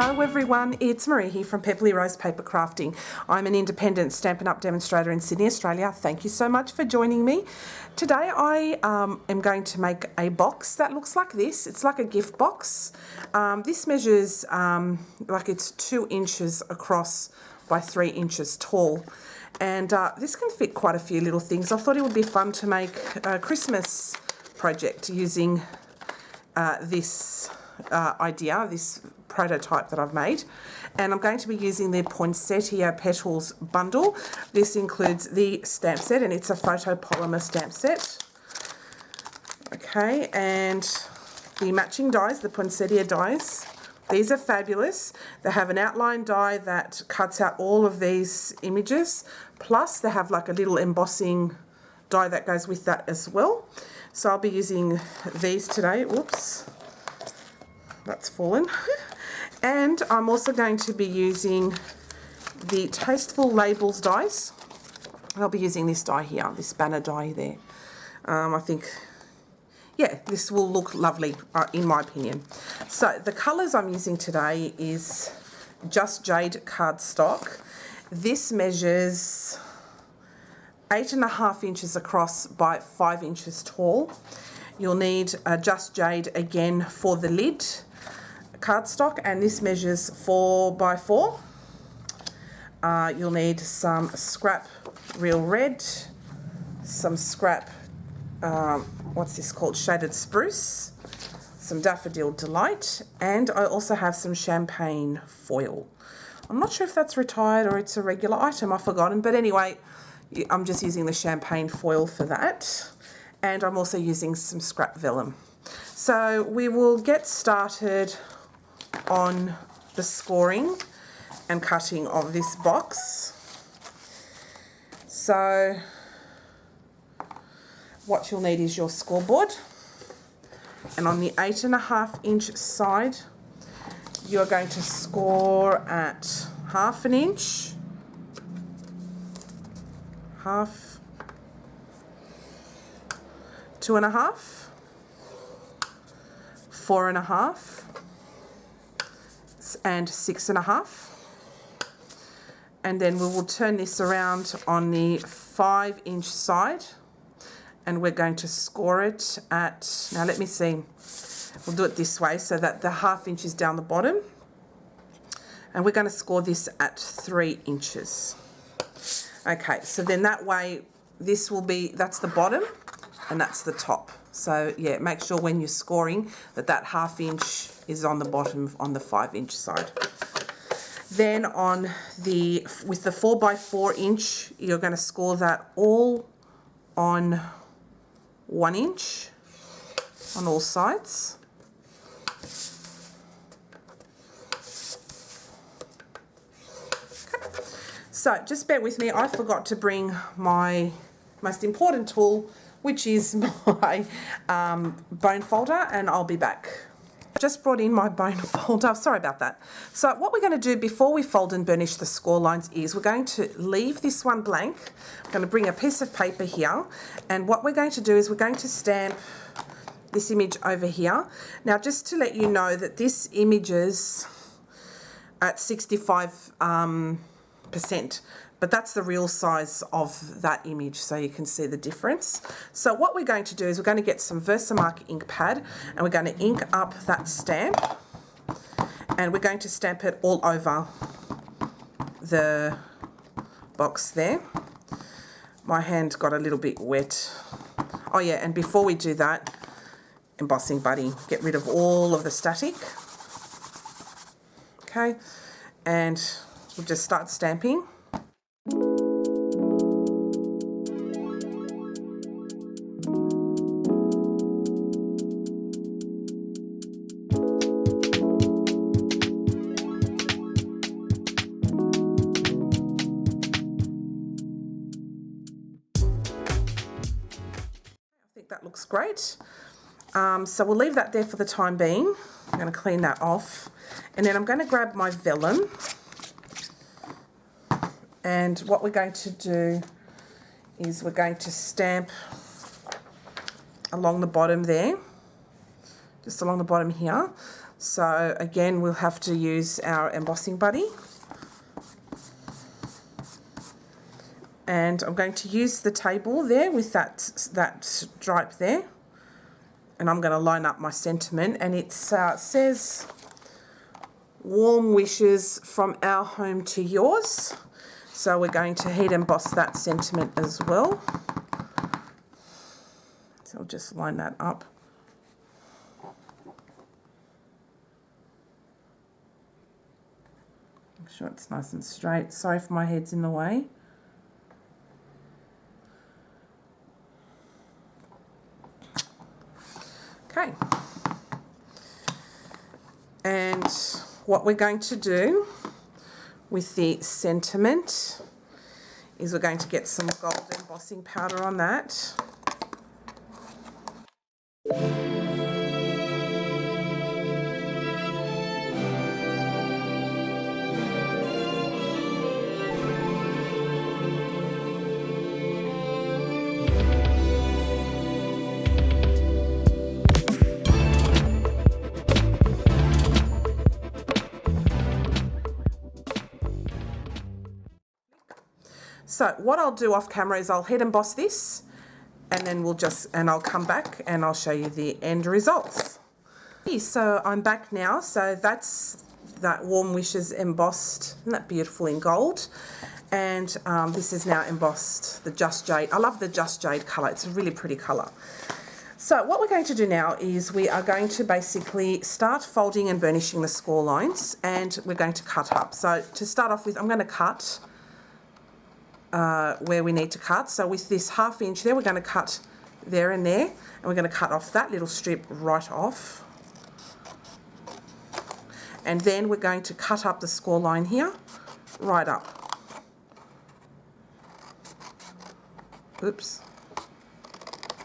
Hello everyone, it's Marie here from Pepperly Rose Paper Crafting. I'm an independent Stampin' Up demonstrator in Sydney, Australia. Thank you so much for joining me. Today I am going to make a box that looks like this. It's like a gift box. This measures like it's 2 inches across by 3 inches tall. And this can fit quite a few little things. I thought it would be fun to make a Christmas project using this this prototype that I've made, and I'm going to be using the Poinsettia Petals bundle. This includes the stamp set, and it's a photopolymer stamp set. Okay, and the matching dies, the poinsettia dies. These are fabulous. They have an outline die that cuts out all of these images, plus they have like a little embossing die that goes with that as well. So I'll be using these today. Whoops, that's fallen. And I'm also going to be using the Tasteful Labels dies. I'll be using this die here, this banner die there. I think, yeah, this will look lovely in my opinion. So the colours I'm using today is Just Jade cardstock. This measures 8.5 inches across by 5 inches tall. You'll need Just Jade again for the lid cardstock, and this measures 4 by 4. You'll need some scrap real red, some scrap what's this called, shaded spruce, some daffodil delight, and I also have some champagne foil. I'm not sure if that's retired or it's a regular item, I've forgotten, but anyway, I'm just using the champagne foil for that, and I'm also using some scrap vellum. So we will get started on the scoring and cutting of this box. So what you'll need is your scoreboard, and on the 8.5 inch side you're going to score at 1/2 inch, half, 2.5, 4.5, and 6.5, and then we will turn this around on the 5 inch side, and we're going to score it at, now let me see, we'll do it this way so that the 1/2 inch is down the bottom, and we're going to score this at 3 inches. Okay, so then that way this will be, that's the bottom and that's the top. So yeah, make sure when you're scoring that that 1/2 inch is on the bottom on the 5 inch side. Then on the, with the 4 by 4 inch, you're going to score that all on 1 inch on all sides. Okay. So just bear with me, I forgot to bring my most important tool, which is my bone folder, and I'll be back. Just brought in my bone folder, sorry about that. So what we're going to do before we fold and burnish the score lines is we're going to leave this one blank. I'm going to bring a piece of paper here, and what we're going to do is we're going to stamp this image over here. Now just to let you know that this images at 65%, but that's the real size of that image, so you can see the difference. So what we're going to do is we're going to get some Versamark ink pad, and we're going to ink up that stamp, and we're going to stamp it all over the box there. My hand got a little bit wet. Oh yeah, and before we do that, embossing buddy, get rid of all of the static. Okay, and we'll just start stamping. That looks great. So we'll leave that there for the time being. I'm going to clean that off, and then I'm going to grab my vellum, and what we're going to do is we're going to stamp along the bottom there, just along the bottom here. So again, we'll have to use our embossing buddy. And I'm going to use the table there with that stripe there. And I'm going to line up my sentiment. And it says, warm wishes from our home to yours. So we're going to heat emboss that sentiment as well. So I'll just line that up. Make sure it's nice and straight. Sorry if my head's in the way. Okay. And what we're going to do with the sentiment is we're going to get some gold embossing powder on that. So what I'll do off camera is I'll heat emboss this, and then I'll come back and I'll show you the end results. So I'm back now. So that's that Warm Wishes embossed. Isn't that beautiful in gold? And this is now embossed, the Just Jade. I love the Just Jade colour. It's a really pretty colour. So what we're going to do now is we are going to basically start folding and burnishing the score lines, and we're going to cut up. So to start off with, I'm going to cut where we need to cut. So with this 1/2 inch there, we're going to cut there and there, and we're going to cut off that little strip right off. And then we're going to cut up the score line here, right up. Oops.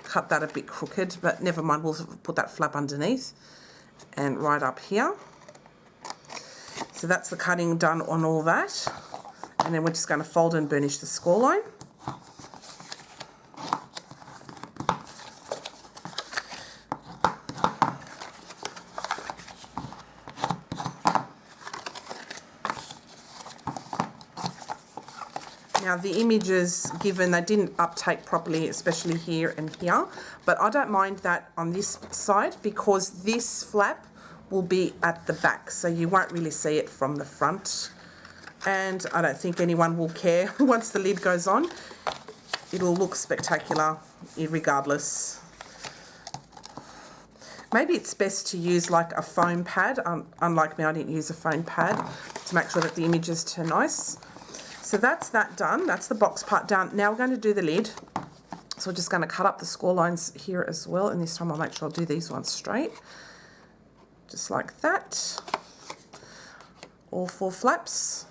Cut that a bit crooked, but never mind, we'll put that flap underneath. And right up here. So that's the cutting done on all that. And then we're just going to fold and burnish the score line. Now the images given, they didn't uptake properly, especially here and here, but I don't mind that on this side because this flap will be at the back, so you won't really see it from the front. And I don't think anyone will care. Once the lid goes on, it'll look spectacular regardless. Maybe it's best to use like a foam pad. Unlike me, I didn't use a foam pad to make sure that the images turn nice. So that's that done. That's the box part done. Now we're going to do the lid. So we're just going to cut up the score lines here as well. And this time I'll make sure I'll do these ones straight. Just like that. All 4 flaps.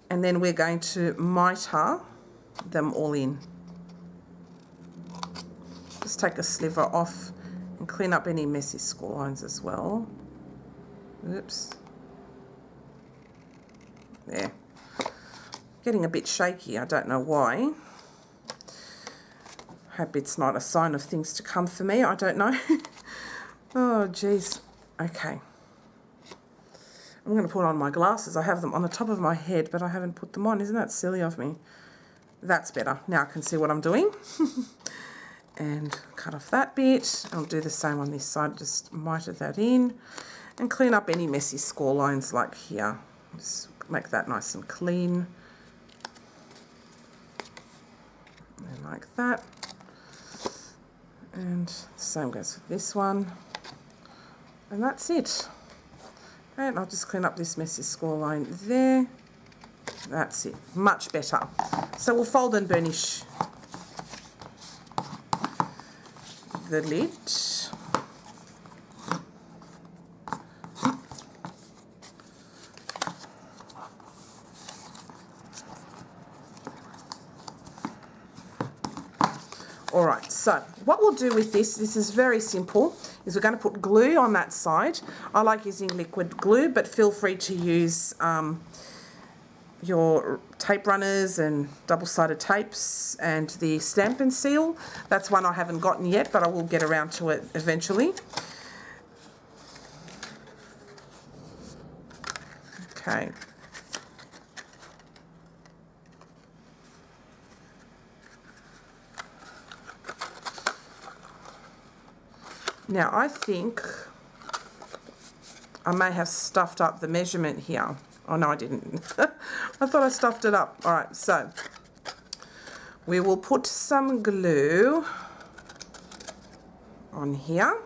And then we're going to mitre them all in. Just take a sliver off and clean up any messy score lines as well. Oops. There. Getting a bit shaky, I don't know why. Hope it's not a sign of things to come for me, I don't know. Oh, geez. Okay. I'm going to put on my glasses. I have them on the top of my head, but I haven't put them on. Isn't that silly of me? That's better. Now I can see what I'm doing. And cut off that bit. I'll do the same on this side. Just mitre that in. And clean up any messy score lines like here. Just make that nice and clean. And like that. And the same goes with this one. And that's it. And I'll just clean up this messy score line there. That's it. Much better. So we'll fold and burnish the lid. Alright, so what we'll do with this is very simple, is we're going to put glue on that side. I like using liquid glue, but feel free to use your tape runners and double-sided tapes and the Stampin' Seal. That's one I haven't gotten yet, but I will get around to it eventually. Okay. Now I think I may have stuffed up the measurement here. Oh no, I didn't. I thought I stuffed it up. All right, so we will put some glue on here.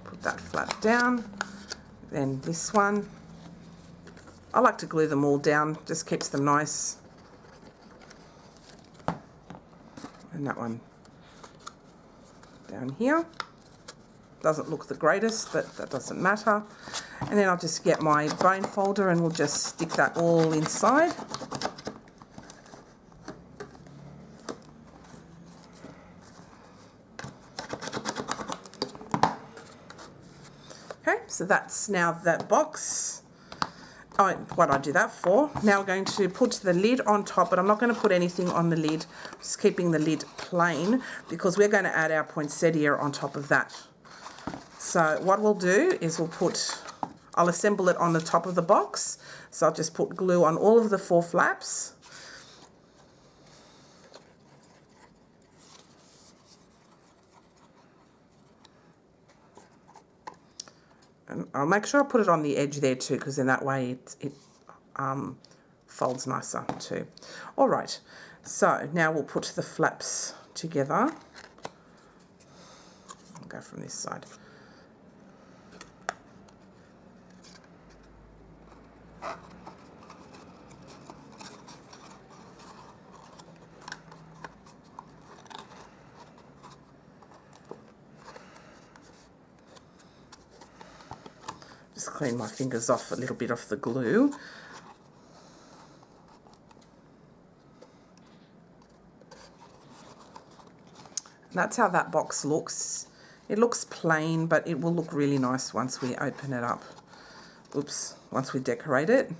Put that flat down. Then this one. I like to glue them all down, just keeps them nice. And that one down here. Doesn't look the greatest, but that doesn't matter. And then I'll just get my bone folder and we'll just stick that all inside. Okay, so that's now that box. Oh, what did I do that for? Now we're going to put the lid on top, but I'm not going to put anything on the lid. Just keeping the lid plain because we're going to add our poinsettia on top of that. So what we'll do is I'll assemble it on the top of the box. So I'll just put glue on all of the 4 flaps. And I'll make sure I put it on the edge there too, because in that way it folds nicer too. All right, so now we'll put the flaps together. I'll go from this side. Just clean my fingers off a little bit off the glue. And that's how that box looks. It looks plain, but it will look really nice once we open it up. Oops, once we decorate it.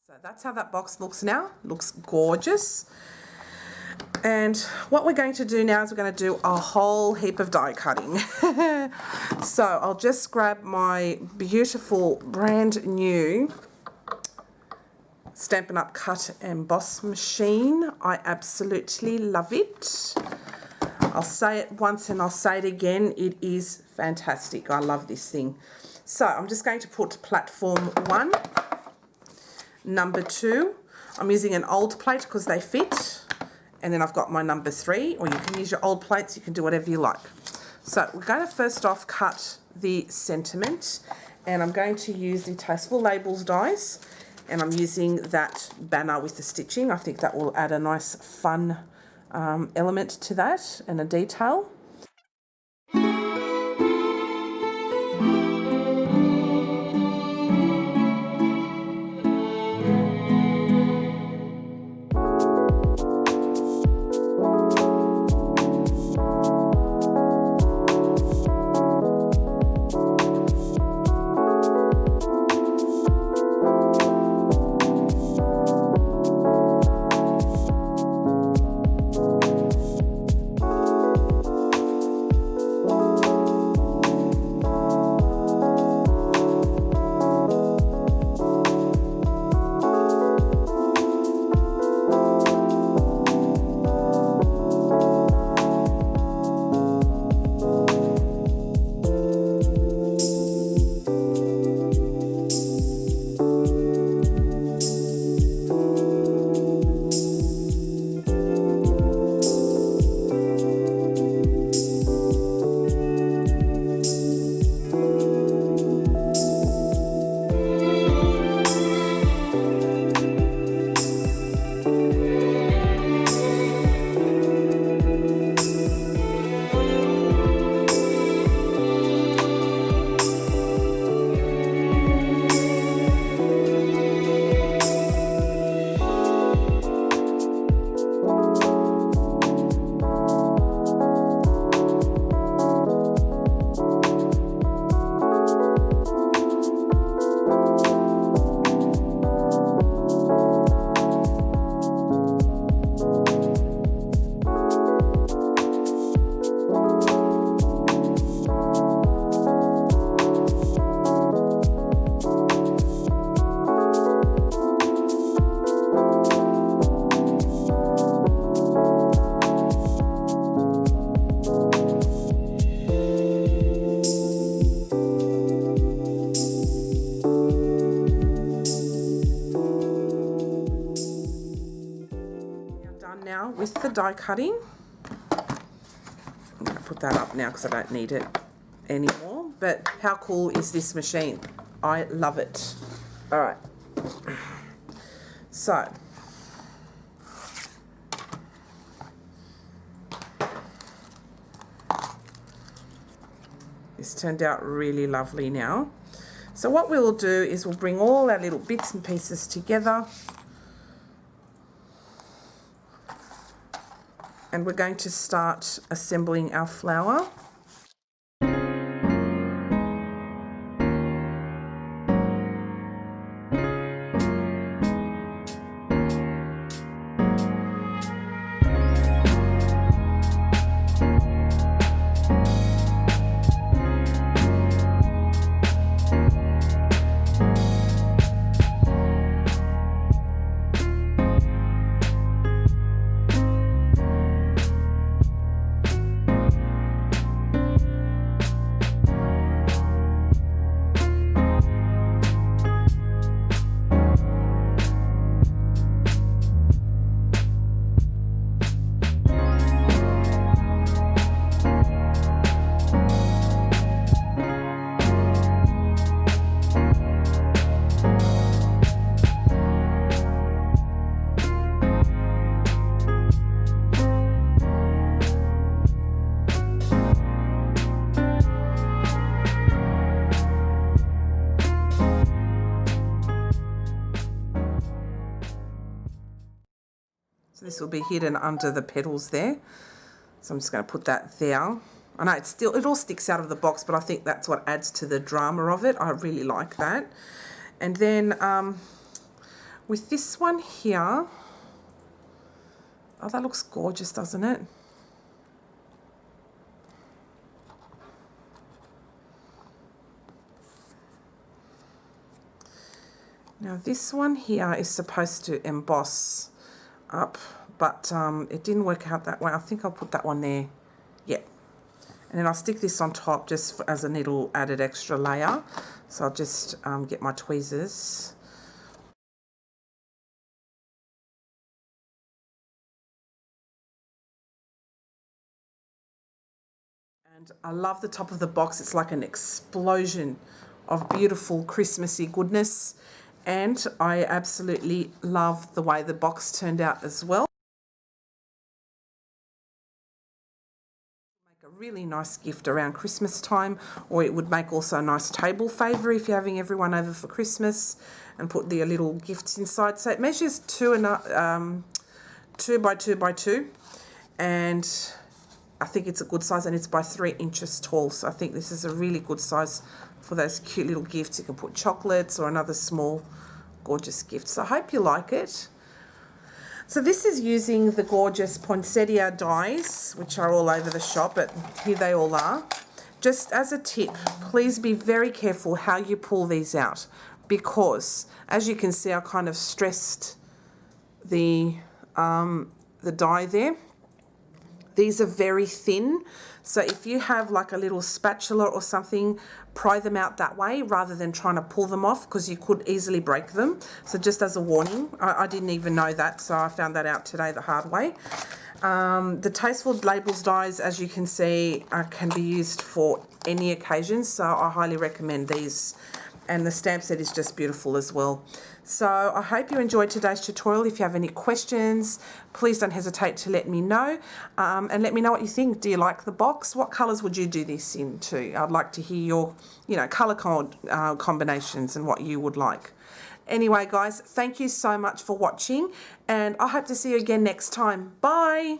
So that's how that box looks now. Looks gorgeous. And what we're going to do now is we're going to do a whole heap of die cutting. So I'll just grab my beautiful brand new Stampin' Up cut and emboss machine. I absolutely love it. I'll say it once and I'll say it again. It is fantastic. I love this thing. So I'm just going to put platform 1, number 2. I'm using an old plate because they fit. And then I've got my number 3, or you can use your old plates, you can do whatever you like. So we're going to first off cut the sentiment, and I'm going to use the Tasteful Labels dies, and I'm using that banner with the stitching. I think that will add a nice fun element to that and a detail. with the die cutting. I'm going to put that up now because I don't need it anymore. But how cool is this machine? I love it. All right. So, this turned out really lovely now. So what we'll do is we'll bring all our little bits and pieces together. And we're going to start assembling our flower. So this will be hidden under the petals there. So I'm just going to put that there. I know it all sticks out of the box, but I think that's what adds to the drama of it. I really like that. And then with this one here, oh, that looks gorgeous, doesn't it? Now this one here is supposed to emboss up, but it didn't work out that way. I think I'll put that one there. Yeah. And then I'll stick this on top just as a little added extra layer. So I'll just get my tweezers. And I love the top of the box. It's like an explosion of beautiful Christmassy goodness. And I absolutely love the way the box turned out as well. Make a really nice gift around Christmas time, or it would make also a nice table favour if you're having everyone over for Christmas, and put the little gifts inside. So it measures 2 by 2 by 2, and I think it's a good size, and it's by 3 inches tall. So I think this is a really good size for those cute little gifts. You can put chocolates or another small gorgeous gift. So I hope you like it. So this is using the gorgeous poinsettia dies, which are all over the shop, but here they all are. Just as a tip, please be very careful how you pull these out, because as you can see, I kind of stressed the die there. These are very thin, so if you have like a little spatula or something, pry them out that way rather than trying to pull them off, because you could easily break them. So just as a warning, I didn't even know that, so I found that out today the hard way. The Tasteful Labels dies, as you can see, can be used for any occasion, so I highly recommend these. And the stamp set is just beautiful as well. So I hope you enjoyed today's tutorial. If you have any questions, please don't hesitate to let me know. And let me know what you think. Do you like the box? What colours would you do this into? I'd like to hear your, colour combinations and what you would like. Anyway, guys, thank you so much for watching, and I hope to see you again next time. Bye.